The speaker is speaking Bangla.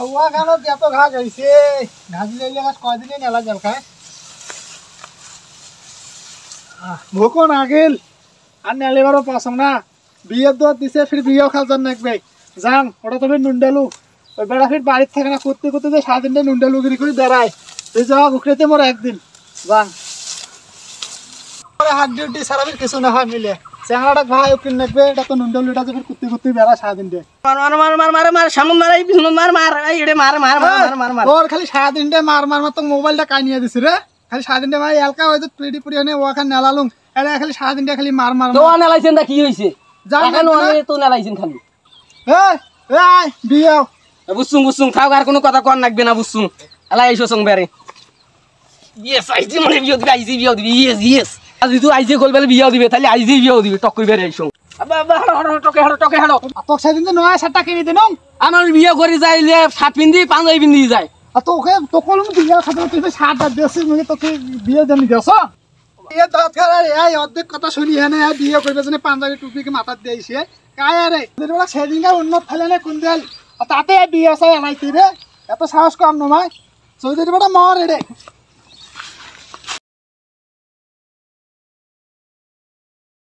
হাওয়া গানত এত ঘাস হয়েছে ঘাস লইলে গাছ কয়দিনই নেলা জল খায় ভোকন আগিল আর নেলে বারো পাসম না বিয়ের দোয়ার দিছে ফির বিয়েও খাওয়ার নাকবে যান ওটা তুমি নুন্ডালু ওই বেড়া ফির বাড়ির থাকে না করতে করতে যে সারাদিনটা নুন্ডালুগিরি করে বেড়ায় তুই যাওয়া উখড়েতে মোর একদিন যান হাত ডিউটি সারা ফির কিছু না হয় মিলে চেহারাটা ভাই উকিল নাকবে এটা তো নুন্ডালুটা যে ফির করতে করতে বেড়া সারাদিনটা তোর খালি সারাদিনটা মার মার তো মোবাইলটা কাই নিয়ে দিছি রে খালি সারাদিনটা ভাই এলকা হয়তো পিডি পুরি এনে ওখানে নেলালুম এরা খালি সারাদিনটা খালি মার মার তো নেলাইছেন দা কি হইছে এখন আমি তো নেলাইছেন খালি এই এই বিয়াও বুঝছুং থাক আর কোনো কথা কোন লাগবে না বুঝছুং এলা আইছো সং বেরে ইয়েস আইজি মনে বিয়ে দিবি ইয়েস আজ তুই আইজি কল বেলে বিয়ে দিবে তাহলে আইজি বিয়ে দিবে টক করে বেরে আইছো আবা টকে হাড়ো তোক সেদিন তো নয়া শার্টটা কিনে দিন আমার বিয়ে করে যাইলে শার্ট পিন্ধি পাঞ্জাবি পিন্ধি যায় আর তোকে তোকল বিয়া খাতে তুই শার্টটা দেছি মানে তোকে বিয়ে জানি দেছ এ দাঁত খারাপ এই অর্ধেক কথা শুনি এনে বিয়ে করবে জন্য পাঞ্জাবি টুপিকে মাথার দিয়েছে কায় আরে যেটা সেদিনকে উন্নত ফেলে না কোন দেল তাতে বিয়ে চাই এলাইছি রে এত সাহস কম নয় চৌধুরী বেটা মর রে